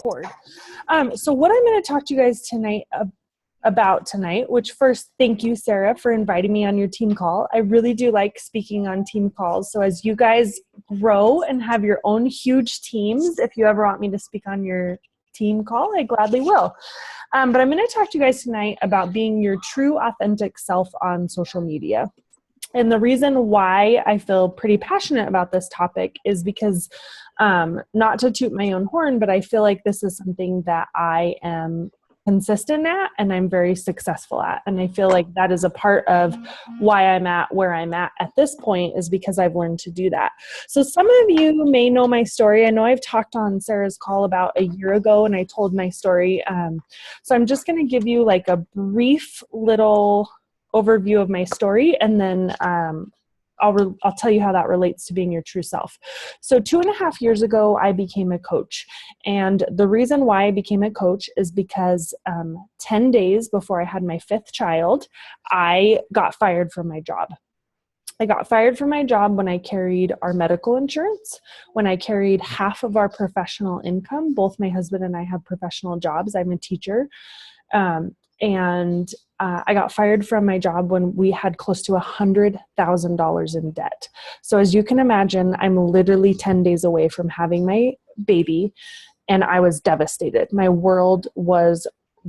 record. So what I'm going to talk to you guys about tonight, which first, thank you, Sarah, for inviting me on your team call. I really do like speaking on team calls. So as you guys grow and have your own huge teams, if you ever want me to speak on your team call, I gladly will. But I'm going to talk to you guys tonight about being your true, authentic self on social media. And the reason why I feel pretty passionate about this topic is because, not to toot my own horn, but I feel like this is something that I am consistent at and I'm very successful at. And I feel like that is a part of why I'm at where I'm at this point, is because I've learned to do that. So some of you may know my story. I know I've talked on Sarah's call about a year ago and I told my story. So I'm just going to give you like a brief little overview of my story, and then I'll tell you how that relates to being your true self. So 2.5 years ago, I became a coach. And the reason why I became a coach is because 10 days before I had my 5th child, I got fired from my job. I got fired from my job when I carried our medical insurance, when I carried half of our professional income. Both my husband and I have professional jobs. I'm a teacher. I got fired from my job when we had close to $100,000 in debt. So as you can imagine, I'm literally 10 days away from having my baby, and I was devastated. My world was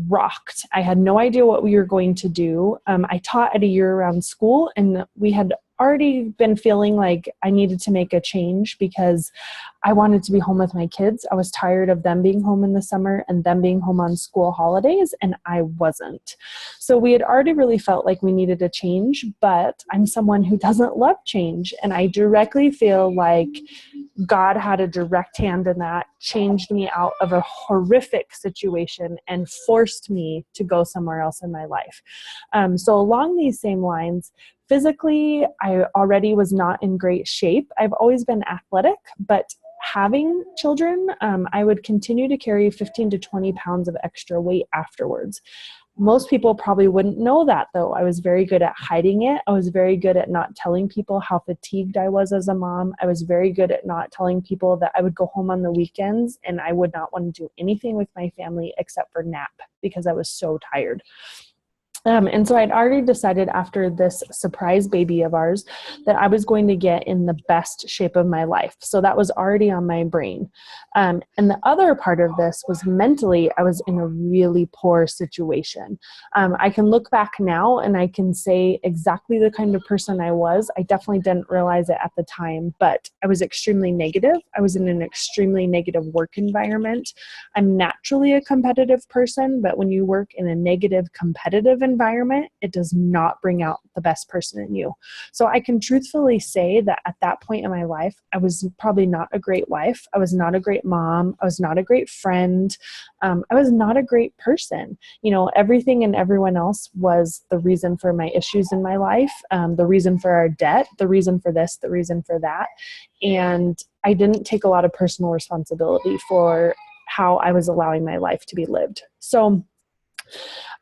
rocked. I had no idea what we were going to do. I taught at a year-round school, and we had already been feeling like I needed to make a change because I wanted to be home with my kids. I was tired of them being home in the summer and them being home on school holidays, and I wasn't. So we had already really felt like we needed a change, but I'm someone who doesn't love change. And I directly feel like God had a direct hand in that, changed me out of a horrific situation and forced me to go somewhere else in my life. So along these same lines, physically, I already was not in great shape. I've always been athletic, but having children, I would continue to carry 15 to 20 pounds of extra weight afterwards. Most people probably wouldn't know that, though. I was very good at hiding it. I was very good at not telling people how fatigued I was as a mom. I was very good at not telling people that I would go home on the weekends and I would not want to do anything with my family except for nap because I was so tired. And so I'd already decided after this surprise baby of ours that I was going to get in the best shape of my life. So that was already on my brain. And the other part of this was mentally, I was in a really poor situation. I can look back now and I can say exactly the kind of person I was. I definitely didn't realize it at the time, but I was extremely negative. I was in an extremely negative work environment. I'm naturally a competitive person, but when you work in a negative competitive environment, it does not bring out the best person in you. So I can truthfully say that at that point in my life, I was probably not a great wife. I was not a great mom. I was not a great friend. I was not a great person. You know, everything and everyone else was the reason for my issues in my life, the reason for our debt, the reason for this, the reason for that. And I didn't take a lot of personal responsibility for how I was allowing my life to be lived. So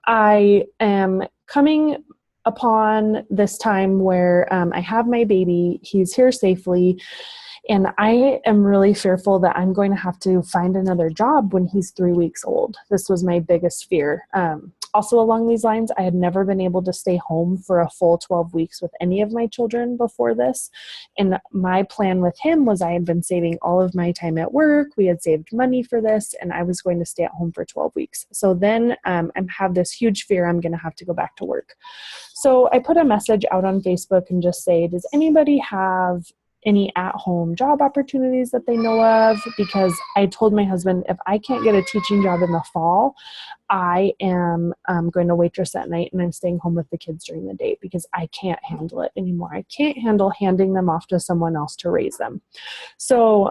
I am coming upon this time where I have my baby, he's here safely, and I am really fearful that I'm going to have to find another job when he's 3 weeks old. This was my biggest fear. Also along these lines, I had never been able to stay home for a full 12 weeks with any of my children before this. And my plan with him was I had been saving all of my time at work. We had saved money for this, and I was going to stay at home for 12 weeks. So then I have this huge fear I'm going to have to go back to work. So I put a message out on Facebook and just say, does anybody have any at-home job opportunities that they know of? Because I told my husband, if I can't get a teaching job in the fall, I am going to waitress at night and I'm staying home with the kids during the day because I can't handle it anymore. I can't handle handing them off to someone else to raise them. So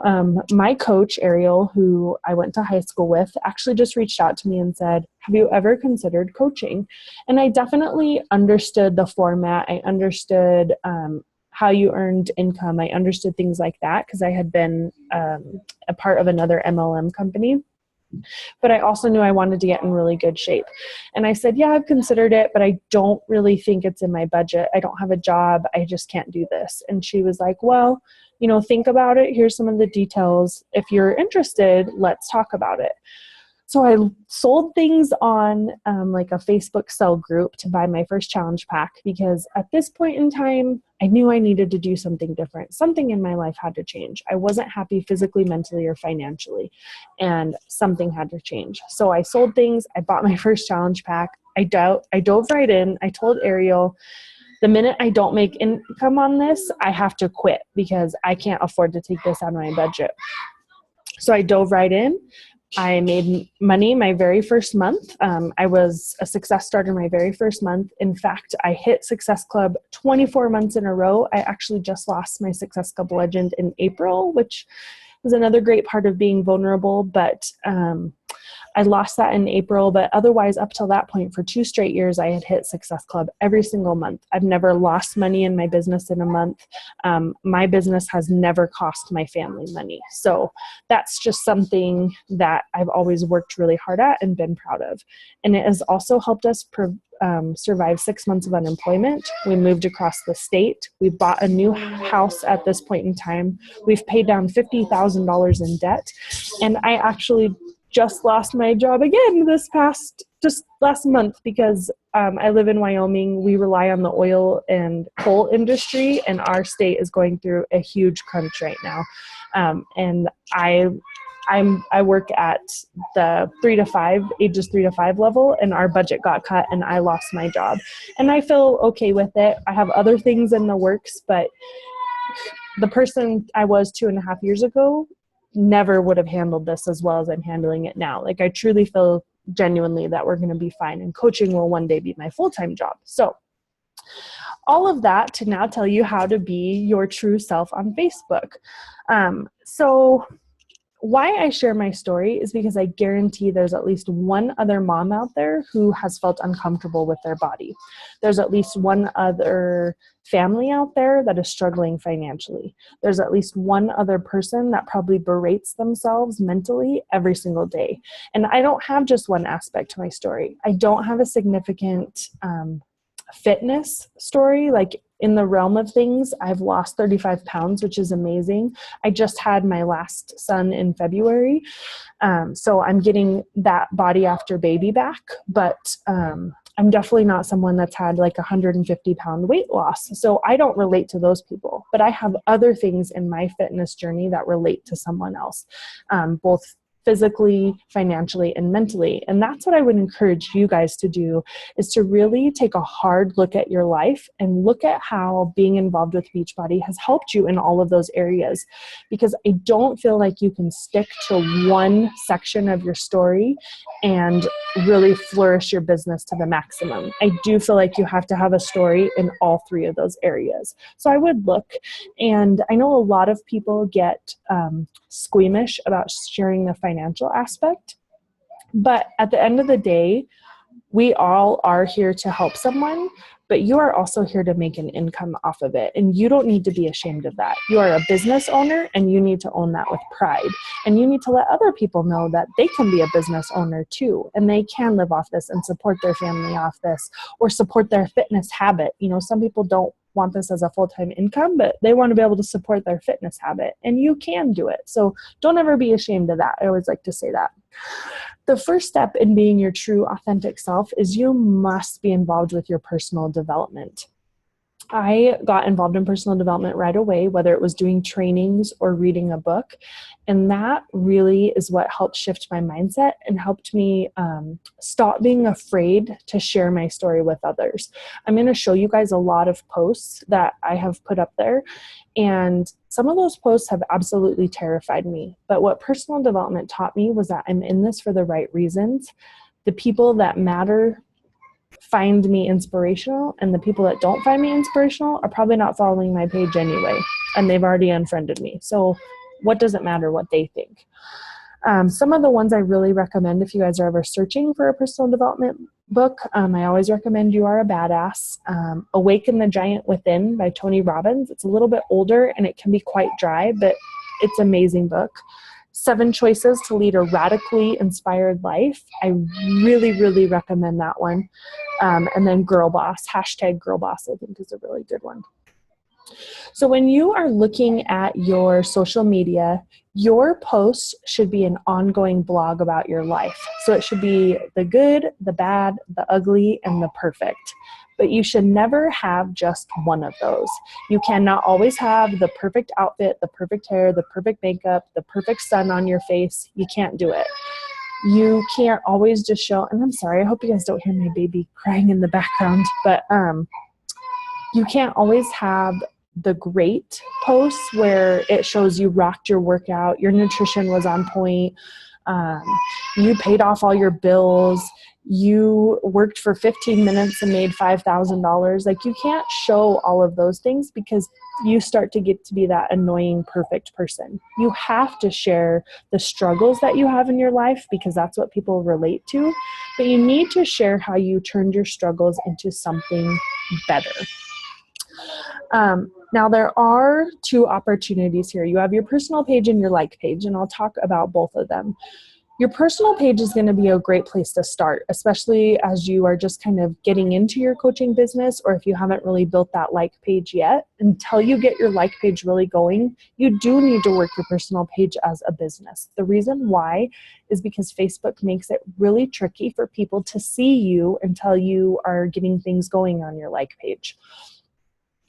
my coach, Ariel, who I went to high school with, actually just reached out to me and said, have you ever considered coaching? And I definitely understood the format. I understood how you earned income. I understood things like that because I had been a part of another MLM company. But I also knew I wanted to get in really good shape. And I said, yeah, I've considered it, but I don't really think it's in my budget. I don't have a job. I just can't do this. And she was like, well, think about it. Here's some of the details. If you're interested, let's talk about it. So I sold things on like a Facebook sell group to buy my first challenge pack, because at this point in time, I knew I needed to do something different. Something in my life had to change. I wasn't happy physically, mentally, or financially, and something had to change. So I sold things. I bought my first challenge pack. I dove right in. I told Ariel, the minute I don't make income on this, I have to quit because I can't afford to take this out of my budget. So I dove right in. I made money my very first month. I was a success starter my very first month. In fact, I hit Success Club 24 months in a row. I actually just lost my Success Club legend in April, which was another great part of being vulnerable. But I lost that in April, but otherwise up till that point for 2 straight years, I had hit Success Club every single month. I've never lost money in my business in a month. My business has never cost my family money. So that's just something that I've always worked really hard at and been proud of. And it has also helped us survive 6 months of unemployment. We moved across the state. We bought a new house at this point in time. We've paid down $50,000 in debt. And I actually just lost my job again just last month, because I live in Wyoming. We rely on the oil and coal industry, and our state is going through a huge crunch right now. And I work at the ages 3 to 5 level, and our budget got cut and I lost my job. And I feel okay with it. I have other things in the works, but the person I was 2.5 years ago never would have handled this as well as I'm handling it now. Like, I truly feel genuinely that we're going to be fine, and coaching will one day be my full-time job. So all of that to now tell you how to be your true self on Facebook. So why I share my story is because I guarantee there's at least one other mom out there who has felt uncomfortable with their body. There's at least one other family out there that is struggling financially. There's at least one other person that probably berates themselves mentally every single day. And I don't have just one aspect to my story. I don't have a significant fitness story. Like, in the realm of things, I've lost 35 pounds, which is amazing. I just had my last son in February. So I'm getting that body after baby back, but I'm definitely not someone that's had like 150 pound weight loss. So I don't relate to those people, but I have other things in my fitness journey that relate to someone else, both physically, financially, and mentally. And that's what I would encourage you guys to do, is to really take a hard look at your life and look at how being involved with Beachbody has helped you in all of those areas. Because I don't feel like you can stick to one section of your story and really flourish your business to the maximum. I do feel like you have to have a story in all 3 of those areas. So I would look, and I know a lot of people get squeamish about sharing the financial aspect, but at the end of the day, we all are here to help someone, but you are also here to make an income off of it. And you don't need to be ashamed of that. You are a business owner, and you need to own that with pride. And you need to let other people know that they can be a business owner too, and they can live off this and support their family off this, or support their fitness habit. Some people don't want this as a full-time income, but they want to be able to support their fitness habit, and you can do it. So don't ever be ashamed of that. I always like to say that. The first step in being your true authentic self is you must be involved with your personal development. I got involved in personal development right away, whether it was doing trainings or reading a book. And that really is what helped shift my mindset and helped me stop being afraid to share my story with others. I'm going to show you guys a lot of posts that I have put up there. And some of those posts have absolutely terrified me. But what personal development taught me was that I'm in this for the right reasons. The people that matter find me inspirational, and the people that don't find me inspirational are probably not following my page anyway, and they've already unfriended me. So what does it matter what they think? Some of the ones I really recommend if you guys are ever searching for a personal development book, I always recommend You Are a Badass. Awaken the Giant Within by Tony Robbins. It's a little bit older and it can be quite dry, but it's an amazing book. 7 Choices to Lead a Radically Inspired Life. I really, really recommend that one. And then Girl Boss, hashtag Girl Boss, I think is a really good one. So when you are looking at your social media, your post should be an ongoing blog about your life. So it should be the good, the bad, the ugly, and the perfect. But you should never have just one of those. You cannot always have the perfect outfit, the perfect hair, the perfect makeup, the perfect sun on your face. You can't do it. You can't always just show, and I'm sorry, I hope you guys don't hear my baby crying in the background, but you can't always have the great posts where it shows you rocked your workout, your nutrition was on point, you paid off all your bills, you worked for 15 minutes and made $5,000. Like, you can't show all of those things because you start to get to be that annoying, perfect person. You have to share the struggles that you have in your life because that's what people relate to. But you need to share how you turned your struggles into something better. Now, there are 2 opportunities here. You have your personal page and your like page, and I'll talk about both of them. Your personal page is going to be a great place to start, especially as you are just kind of getting into your coaching business, or if you haven't really built that like page yet. Until you get your like page really going, you do need to work your personal page as a business. The reason why is because Facebook makes it really tricky for people to see you until you are getting things going on your like page.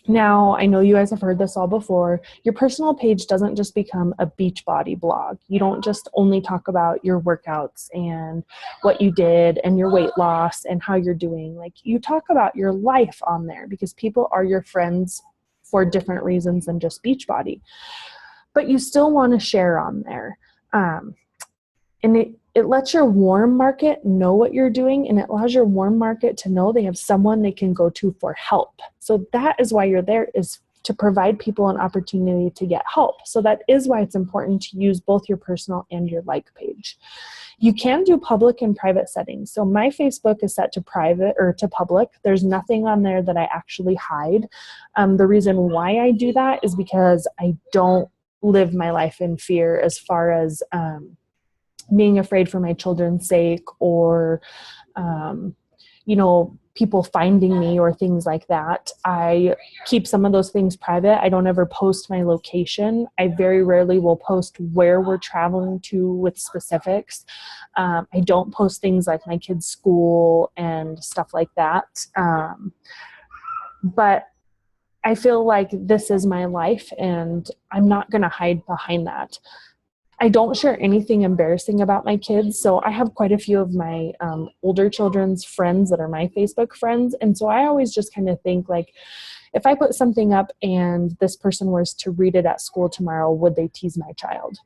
Now, I know you guys have heard this all before. Your personal page doesn't just become a Beachbody blog. You don't just only talk about your workouts and what you did and your weight loss and how you're doing. Like, you talk about your life on there because people are your friends for different reasons than just Beachbody. But you still want to share on there. And it lets your warm market know what you're doing, and it allows your warm market to know they have someone they can go to for help. So that is why you're there, is to provide people an opportunity to get help. So that is why it's important to use both your personal and your like page. You can do public and private settings. So my Facebook is set to private or to public. There's nothing on there that I actually hide. The reason why I do that is because I don't live my life in fear as far as being afraid for my children's sake, or, people finding me or things like that. I keep some of those things private. I don't ever post my location. I very rarely will post where we're traveling to with specifics. I don't post things like my kids' school and stuff like that. But I feel like this is my life and I'm not going to hide behind that. I don't share anything embarrassing about my kids. So I have quite a few of my older children's friends that are my Facebook friends. And so I always just kind of think, like, if I put something up and this person was to read it at school tomorrow, would they tease my child?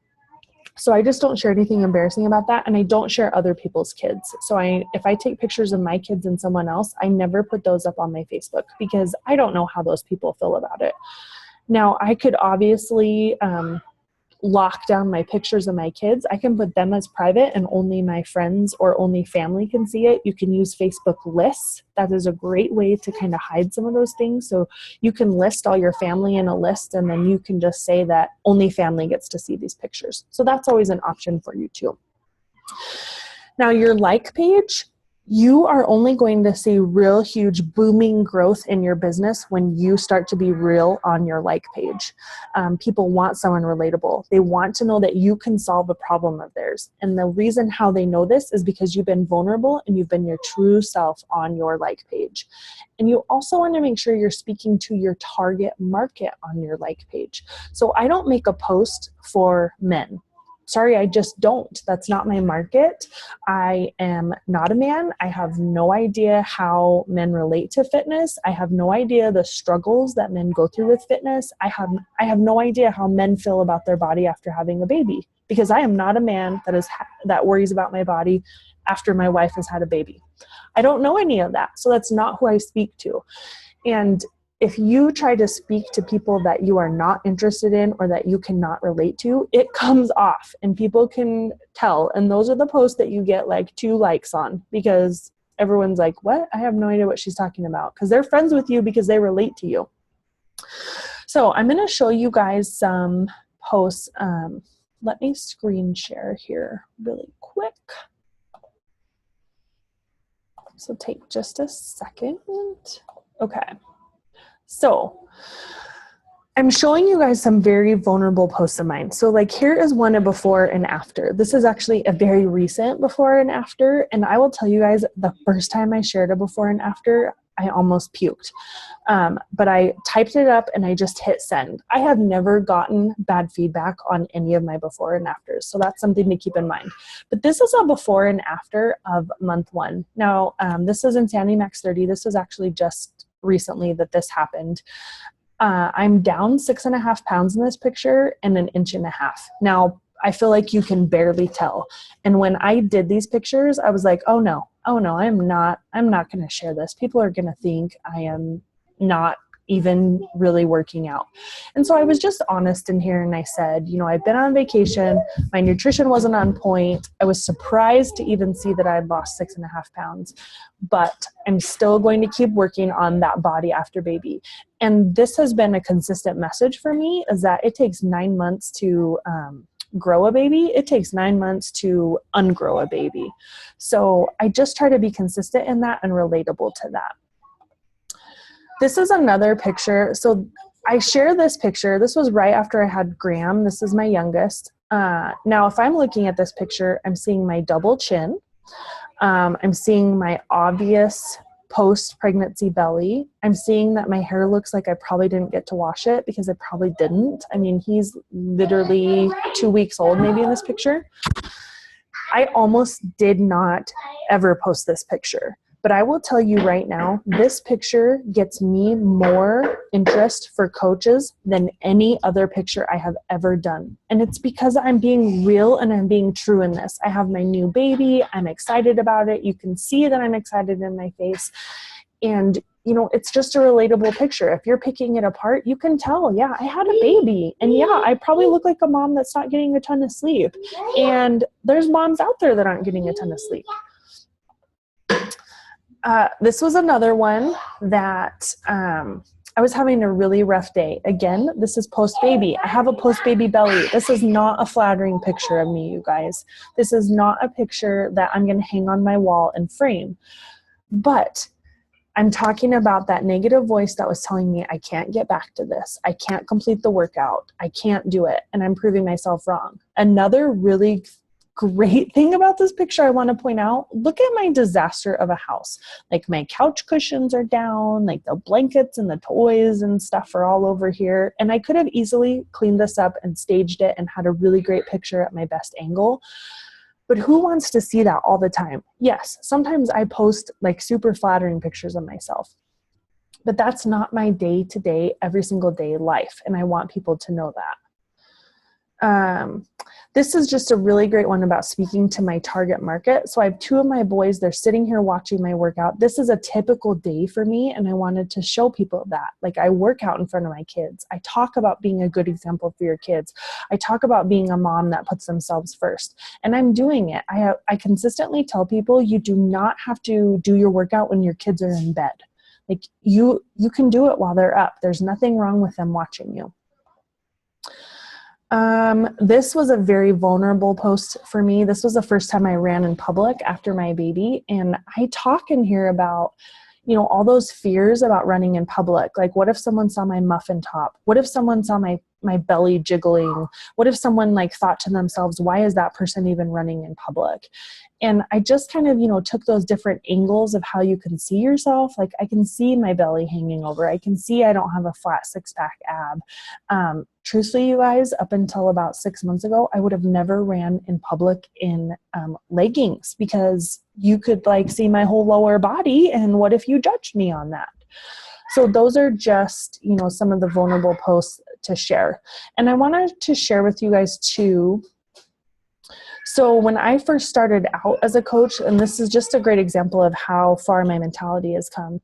So I just don't share anything embarrassing about that. And I don't share other people's kids. So if I take pictures of my kids and someone else, I never put those up on my Facebook because I don't know how those people feel about it. Now, I could obviously lock down my pictures of my kids. I can put them as private and only my friends or only family can see it. You can use Facebook lists. That is a great way to kind of hide some of those things. So you can list all your family in a list, and then you can just say that only family gets to see these pictures. So that's always an option for you too. Now, your like page, you are only going to see real huge booming growth in your business when you start to be real on your like page. People want someone relatable. They want to know that you can solve a problem of theirs. And the reason how they know this is because you've been vulnerable and you've been your true self on your like page. And you also want to make sure you're speaking to your target market on your like page. So I don't make a post for men. Sorry, I just don't. That's not my market. I am not a man. I have no idea how men relate to fitness. I have no idea the struggles that men go through with fitness. I have no idea how men feel about their body after having a baby, because I am not a man that worries about my body after my wife has had a baby. I don't know any of that. So that's not who I speak to. And if you try to speak to people that you are not interested in or that you cannot relate to, it comes off and people can tell. And those are the posts that you get like 2 likes on, because everyone's like, what? I have no idea what she's talking about, because they're friends with you because they relate to you. So I'm going to show you guys some posts. let me screen share here really quick. So take just a second. Okay. So I'm showing you guys some very vulnerable posts of mine. So like here is one a before and after. This is actually a very recent before and after. And I will tell you guys, the first time I shared a before and after, I almost puked. But I typed it up and I just hit send. I have never gotten bad feedback on any of my before and afters. So that's something to keep in mind. But this is a before and after of month 1. Now, this is Insanity Max 30. This was actually just recently that this happened. I'm down 6.5 pounds in this picture and 1.5 inches. Now, I feel like you can barely tell. And when I did these pictures, I was like, oh no, I'm not going to share this. People are going to think I am not even really working out. And so I was just honest in here and I said, you know, I've been on vacation. My nutrition wasn't on point. I was surprised to even see that I had lost 6.5 pounds, but I'm still going to keep working on that body after baby. And this has been a consistent message for me, is that it takes 9 months to grow a baby. It takes 9 months to ungrow a baby. So I just try to be consistent in that and relatable to that. This is another picture. So I share this picture. This was right after I had Graham. This is my youngest. Now, if I'm looking at this picture, I'm seeing my double chin. I'm seeing my obvious post-pregnancy belly. I'm seeing that my hair looks like I probably didn't get to wash it because I probably didn't. I mean, he's literally 2 weeks old maybe in this picture. I almost did not ever post this picture. But I will tell you right now, this picture gets me more interest for coaches than any other picture I have ever done. And it's because I'm being real and I'm being true in this. I have my new baby. I'm excited about it. You can see that I'm excited in my face. And, you know, it's just a relatable picture. If you're picking it apart, you can tell, yeah, I had a baby. And yeah, I probably look like a mom that's not getting a ton of sleep. And there's moms out there that aren't getting a ton of sleep. This was another one that I was having a really rough day. Again, this is post-baby. I have a post-baby belly. This is not a flattering picture of me, you guys. This is not a picture that I'm going to hang on my wall and frame. But I'm talking about that negative voice that was telling me I can't get back to this. I can't complete the workout. I can't do it. And I'm proving myself wrong. Another really great thing about this picture I want to point out, look at my disaster of a house. Like my couch cushions are down, like the blankets and the toys and stuff are all over here. And I could have easily cleaned this up and staged it and had a really great picture at my best angle. But who wants to see that all the time? Yes, sometimes I post like super flattering pictures of myself, but that's not my day-to-day, every single day life. And I want people to know that. This is just a really great one about speaking to my target market. So I have 2 of my boys, they're sitting here watching my workout. This is a typical day for me. And I wanted to show people that, like, I work out in front of my kids. I talk about being a good example for your kids. I talk about being a mom that puts themselves first, and I'm doing it. I consistently tell people you do not have to do your workout when your kids are in bed. Like you can do it while they're up. There's nothing wrong with them watching you. This was a very vulnerable post for me. This was the first time I ran in public after my baby. And I talk in here about, you know, all those fears about running in public. Like, what if someone saw my muffin top? What if someone saw my belly jiggling? What if someone like thought to themselves, why is that person even running in public? And I just kind of, you know, took those different angles of how you can see yourself. Like, I can see my belly hanging over. I can see I don't have a flat 6-pack ab. Truthfully, you guys, up until about 6 months ago, I would have never ran in public in leggings, because you could like see my whole lower body. And what if you judged me on that? So those are just, you know, some of the vulnerable posts to share. And I wanted to share with you guys too. So when I first started out as a coach, and this is just a great example of how far my mentality has come,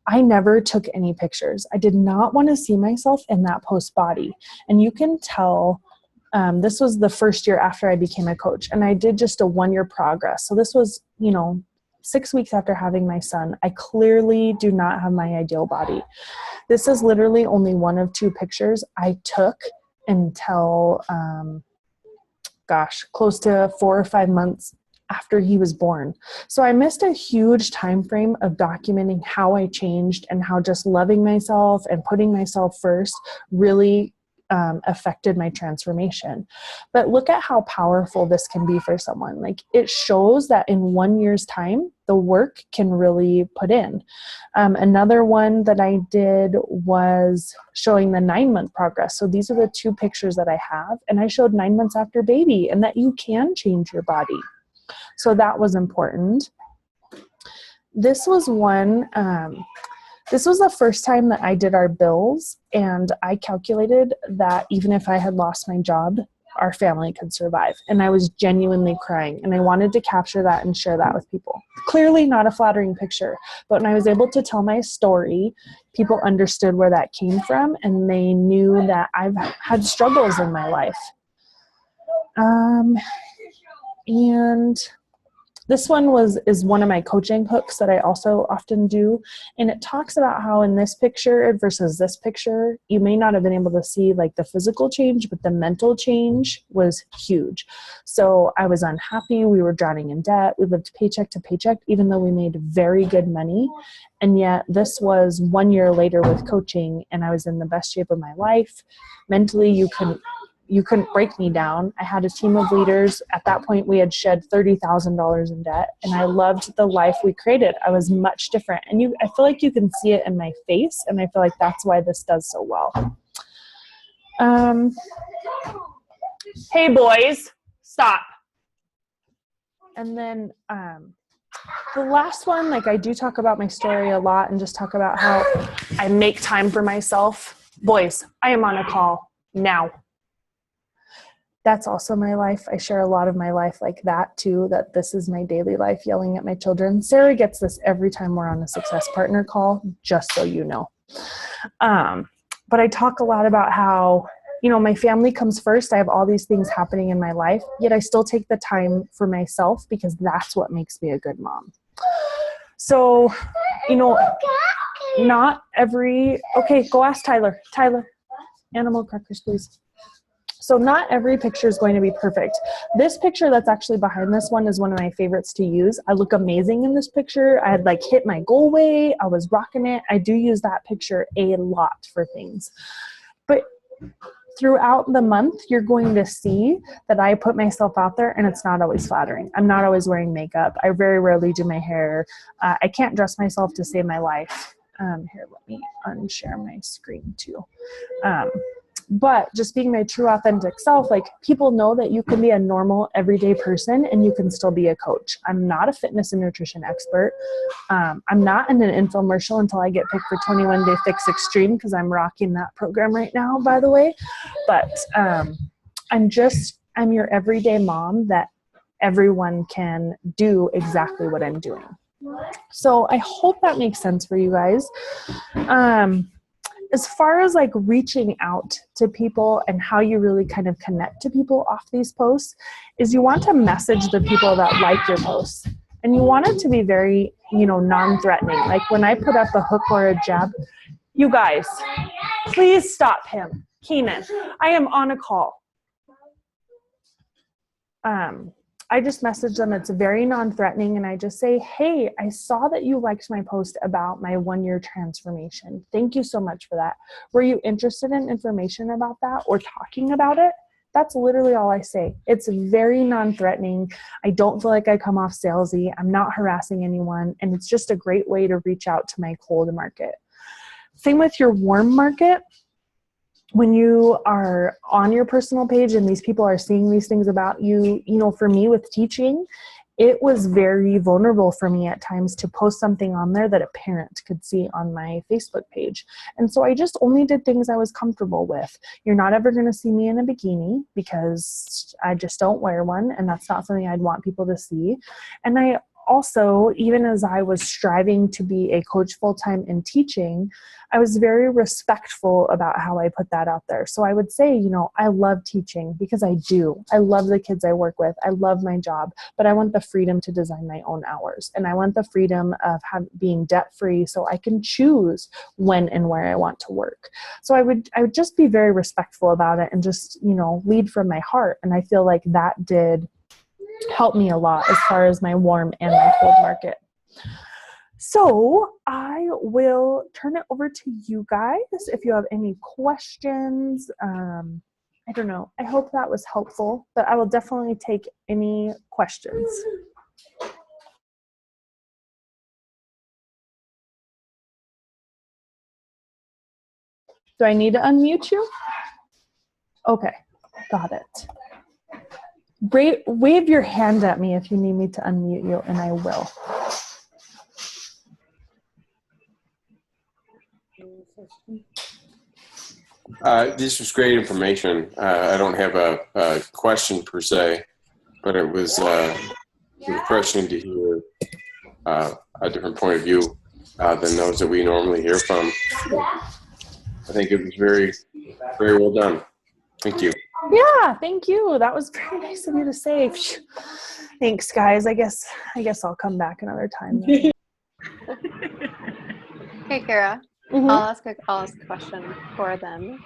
I never took any pictures. I did not want to see myself in that post body. And you can tell, this was the first year after I became a coach, and I did just a 1-year progress. So this was, you know, 6 weeks after having my son. I clearly do not have my ideal body. This is literally only one of 2 pictures I took until close to 4 or 5 months after he was born. So I missed a huge time frame of documenting how I changed and how just loving myself and putting myself first really affected my transformation. But look at how powerful this can be for someone. Like, it shows that in 1 year's time, the work can really put in. Another one that I did was showing the 9-month progress. So these are the 2 pictures that I have, and I showed 9 months after baby, and that you can change your body. So that was important. This was one, this was the first time that I did our bills, and I calculated that even if I had lost my job, our family could survive. And I was genuinely crying, and I wanted to capture that and share that with people. Clearly not a flattering picture, but when I was able to tell my story, people understood where that came from, and they knew that I've had struggles in my life. And this one is one of my coaching hooks that I also often do. And it talks about how in this picture versus this picture, you may not have been able to see like the physical change, but the mental change was huge. So I was unhappy. We were drowning in debt. We lived paycheck to paycheck, even though we made very good money. And yet this was 1 year later with coaching, and I was in the best shape of my life. Mentally, you couldn't break me down. I had a team of leaders. At that point, we had shed $30,000 in debt, and I loved the life we created. I was much different. And I feel like you can see it in my face, and I feel like that's why this does so well. Hey, boys, stop. And then the last one, like, I do talk about my story a lot and just talk about how I make time for myself. Boys, I am on a call now. That's also my life. I share a lot of my life like that too, that this is my daily life, yelling at my children. Sarah gets this every time we're on a success partner call, just so you know. But I talk a lot about how, my family comes first. I have all these things happening in my life, yet I still take the time for myself because that's what makes me a good mom. So, not every, okay, go ask Tyler. Tyler, animal crackers, please. So not every picture is going to be perfect. This picture that's actually behind this one is one of my favorites to use. I look amazing in this picture. I had like hit my goal weight. I was rocking it. I do use that picture a lot for things. But throughout the month, you're going to see that I put myself out there, and it's not always flattering. I'm not always wearing makeup. I very rarely do my hair. I can't dress myself to save my life. Here, let me unshare my screen too. But just being my true authentic self, like, people know that you can be a normal everyday person and you can still be a coach. I'm not a fitness and nutrition expert. I'm not in an infomercial until I get picked for 21 Day Fix Extreme, because I'm rocking that program right now, by the way. But I'm your everyday mom that everyone can do exactly what I'm doing. So I hope that makes sense for you guys. As far as like reaching out to people and how you really kind of connect to people off these posts, is you want to message the people that like your posts, and you want it to be very, non-threatening. Like when I put up a hook or a jab, you guys, please stop him. Keenan, I am on a call. I just message them. It's very non-threatening. And I just say, hey, I saw that you liked my post about my 1-year transformation. Thank you so much for that. Were you interested in information about that or talking about it? That's literally all I say. It's very non-threatening. I don't feel like I come off salesy. I'm not harassing anyone. And it's just a great way to reach out to my cold market. Same with your warm market. When you are on your personal page and these people are seeing these things about you, for me with teaching, it was very vulnerable for me at times to post something on there that a parent could see on my Facebook page. And so I just only did things I was comfortable with. You're not ever going to see me in a bikini because I just don't wear one, and that's not something I'd want people to see. And I also, even as I was striving to be a coach full-time and teaching, I was very respectful about how I put that out there. So I would say, I love teaching because I do. I love the kids I work with. I love my job, but I want the freedom to design my own hours. And I want the freedom of being debt-free so I can choose when and where I want to work. So I would just be very respectful about it and just, lead from my heart. And I feel like that did help me a lot as far as my warm and my cold market. So I will turn it over to you guys if you have any questions. I don't know. I hope that was helpful, but I will definitely take any questions. Do I need to unmute you? Okay, got it. Wave your hand at me if you need me to unmute you, and I will. This was great information. I don't have a question per se, but it was refreshing to hear a different point of view than those that we normally hear from. I think it was very, very well done. Thank you. Yeah, thank you. That was very nice of you to say. Thanks, guys. I guess I'll come back another time. Hey, Kara. Mm-hmm. I'll ask a question for them.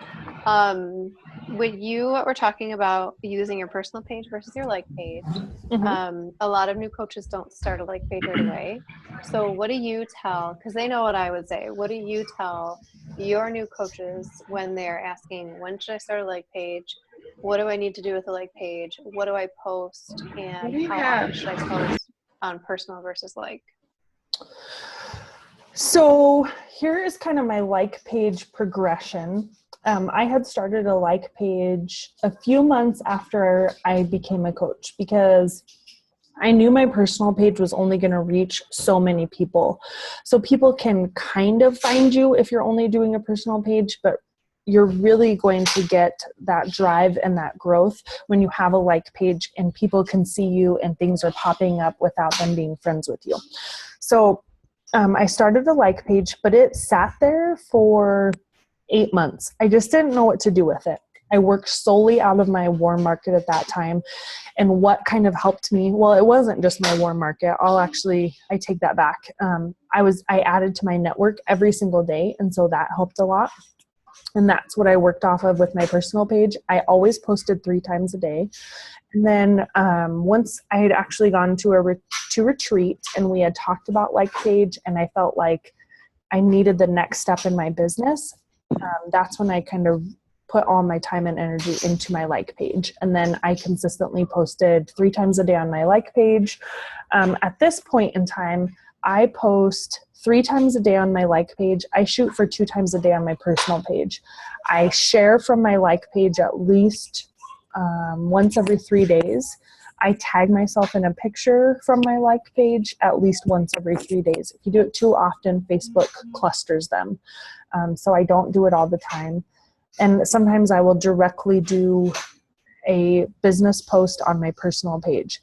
When you were talking about using your personal page versus your like page, a lot of new coaches don't start a like page right away. So what do you tell, because they know what I would say, what do you tell your new coaches when they're asking, when should I start a like page? What do I need to do with a like page? What do I post? And how often should I post on personal versus like? So here is kind of my like page progression. I had started a like page a few months after I became a coach because I knew my personal page was only going to reach so many people. So people can kind of find you if you're only doing a personal page, but you're really going to get that drive and that growth when you have a like page and people can see you and things are popping up without them being friends with you. So I started a like page, but it sat there for 8 months. I just didn't know what to do with it. I worked solely out of my warm market at that time. And what kind of helped me, well, it wasn't just my warm market. I take that back. I added to my network every single day. And so that helped a lot. And that's what I worked off of with my personal page. I always posted 3 times a day. And then once I had actually gone to retreat and we had talked about like page and I felt like I needed the next step in my business, that's when I kind of put all my time and energy into my like page. And then I consistently posted 3 times a day on my like page. At this point in time, I post 3 times a day on my like page. I shoot for 2 times a day on my personal page. I share from my like page at least once every 3 days. I tag myself in a picture from my like page at least once every 3 days. If you do it too often, Facebook clusters them. So I don't do it all the time. And sometimes I will directly do a business post on my personal page.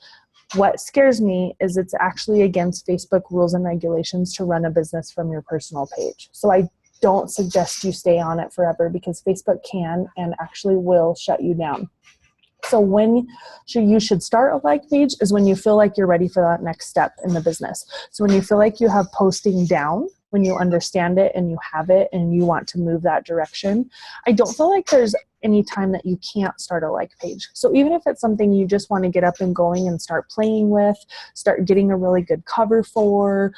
What scares me is it's actually against Facebook rules and regulations to run a business from your personal page. So I don't suggest you stay on it forever because Facebook can and actually will shut you down. So when you should start a like page is when you feel like you're ready for that next step in the business. So when you feel like you have posting down, when you understand it and you have it and you want to move that direction, I don't feel like there's any time that you can't start a like page. So even if it's something you just want to get up and going and start playing with, start getting a really good cover for,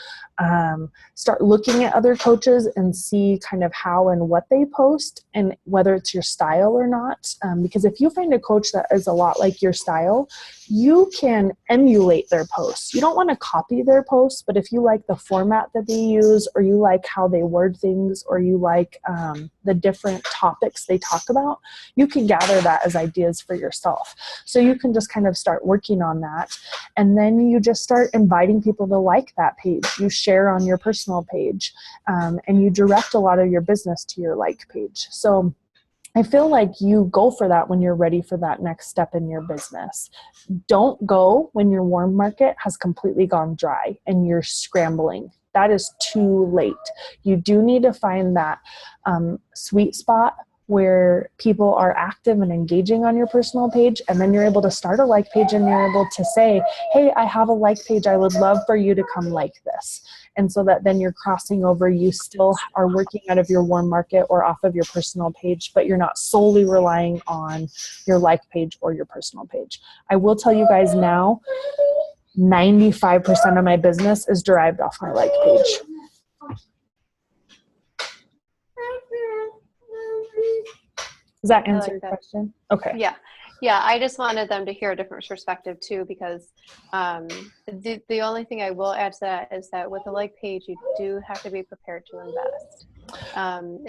start looking at other coaches and see kind of how and what they post and whether it's your style or not. Because if you find a coach that is a lot like your style, you can emulate their posts. You don't want to copy their posts, but if you like the format that they use, or you like how they word things, or you like the different topics they talk about, you can gather that as ideas for yourself. So you can just kind of start working on that. And then you just start inviting people to like that page. You share on your personal page and you direct a lot of your business to your like page. So I feel like you go for that when you're ready for that next step in your business. Don't go when your warm market has completely gone dry and you're scrambling. That is too late. You do need to find that sweet spot where people are active and engaging on your personal page, and then you're able to start a like page and you're able to say, hey, I have a like page. I would love for you to come like this. And so that then you're crossing over, you still are working out of your warm market or off of your personal page, but you're not solely relying on your like page or your personal page. I will tell you guys now, 95% of my business is derived off my like page. Does that answer your question? Okay. Yeah. Yeah, I just wanted them to hear a different perspective too, because the only thing I will add to that is that with a like page, you do have to be prepared to invest. And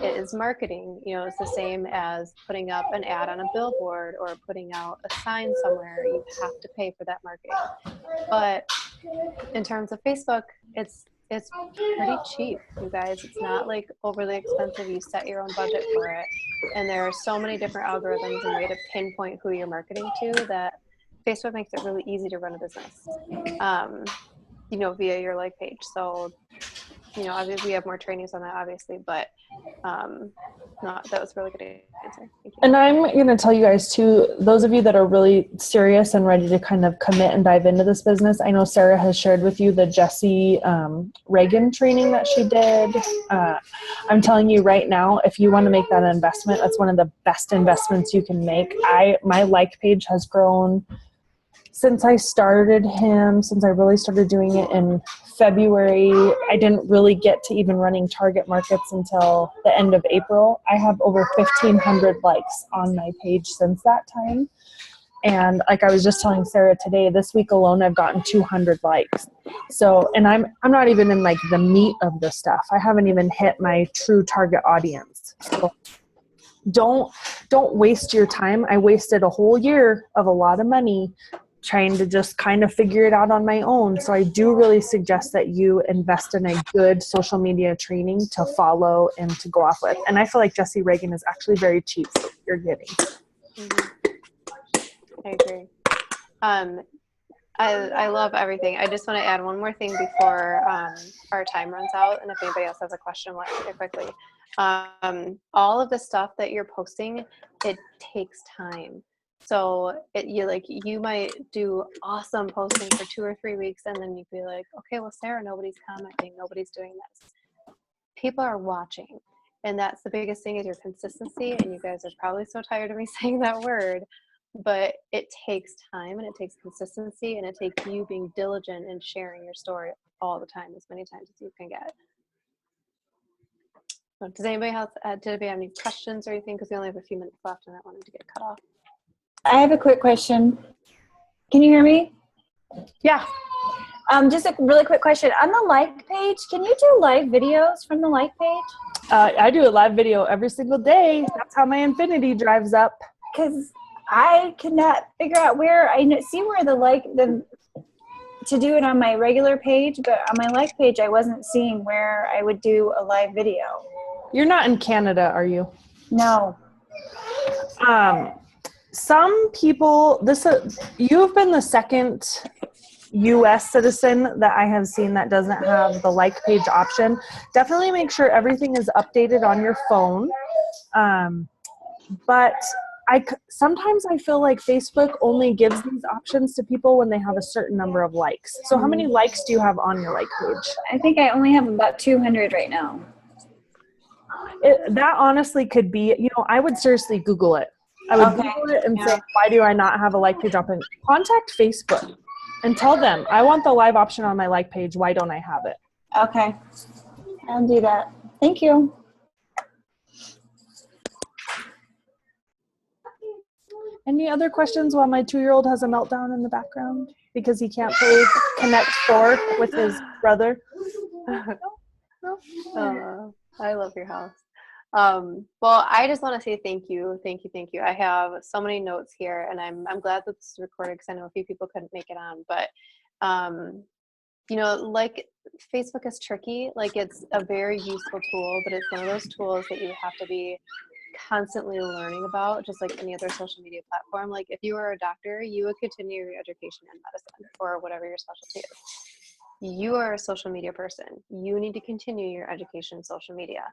it is marketing. You know, it's the same as putting up an ad on a billboard or putting out a sign somewhere. You have to pay for that marketing. But in terms of Facebook, it's pretty cheap, you guys. It's not like overly expensive. You set your own budget for it. And there are so many different algorithms and way to pinpoint who you're marketing to that Facebook makes it really easy to run a business, you know, via your like page. So, you know, obviously we have more trainings on that, obviously, but no, that was a really good answer. Thank you. And I'm going to tell you guys too, those of you that are really serious and ready to kind of commit and dive into this business, I know Sarah has shared with you the Jessie Reagan training that she did. I'm telling you right now, if you want to make that investment, that's one of the best investments you can make. My like page has grown since I started him, since I really started doing it in February. I didn't really get to even running target markets until the end of April. I have over 1,500 likes on my page since that time. And like I was just telling Sarah today, this week alone, I've gotten 200 likes. So, and I'm not even in like the meat of the stuff. I haven't even hit my true target audience. So don't waste your time. I wasted a whole year of a lot of money trying to just kind of figure it out on my own. So I do really suggest that you invest in a good social media training to follow and to go off with. And I feel like Jessie Reagan is actually very cheap for what you're getting. I agree. I love everything. I just want to add one more thing before our time runs out. And if anybody else has a question, let me know quickly. All of the stuff that you're posting, it takes time. So you might do awesome posting for 2 or 3 weeks, and then you'd be like, okay, well, Sarah, nobody's commenting, nobody's doing this. People are watching, and that's the biggest thing is your consistency. And you guys are probably so tired of me saying that word, but it takes time and it takes consistency and it takes you being diligent and sharing your story all the time, as many times as you can get. So does anybody else, did anybody have any questions or anything? Because we only have a few minutes left and I wanted to get cut off. I have a quick question. Can you hear me? Yeah. Just a really quick question. On the like page, can you do live videos from the like page? I do a live video every single day. That's how my infinity drives up. Because I could not figure out where, see where to do it on my regular page, but on my like page, I wasn't seeing where I would do a live video. You're not in Canada, are you? No. Some people, you've been the second U.S. citizen that I have seen that doesn't have the like page option. Definitely make sure everything is updated on your phone. But sometimes I feel like Facebook only gives these options to people when they have a certain number of likes. So how many likes do you have on your like page? I think I only have about 200 right now. That honestly could be, I would seriously Google it. I would Google it and say, why do I not have a like page open? Contact Facebook and tell them, I want the live option on my like page. Why don't I have it? Okay. I'll do that. Thank you. Any other questions while my 2-year-old has a meltdown in the background because he can't play Connect 4 with his brother? No? I love your house. Well, I just want to say thank you. I have so many notes here, and I'm glad that this is recorded because I know a few people couldn't make it on. But like Facebook is tricky. Like it's a very useful tool, but it's one of those tools that you have to be constantly learning about, just like any other social media platform. Like if you were a doctor, you would continue your education in medicine or whatever your specialty is. You are a social media person. You need to continue your education in social media.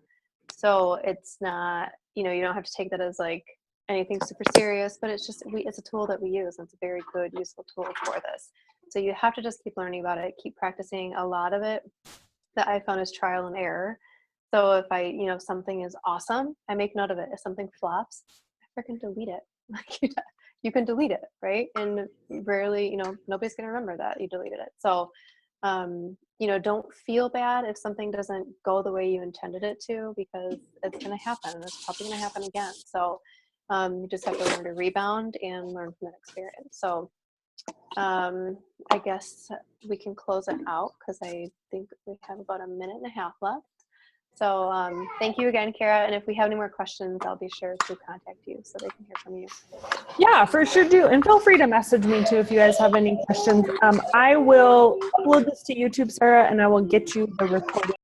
So it's not, you don't have to take that as like anything super serious, but it's just, it's a tool that we use. And it's a very good, useful tool for this. So you have to just keep learning about it, keep practicing. A lot of it that I found is trial and error. So if something is awesome, I make note of it. If something flops, I freaking delete it. Like you can delete it, right? And rarely, nobody's going to remember that you deleted it. So, don't feel bad if something doesn't go the way you intended it to, because it's going to happen. And it's probably going to happen again. So you just have to learn to rebound and learn from that experience. So I guess we can close it out because I think we have about a minute and a half left. So thank you again, Kara. And if we have any more questions, I'll be sure to contact you so they can hear from you. Yeah, for sure do. And feel free to message me too if you guys have any questions. I will upload this to YouTube, Sarah, and I will get you the recording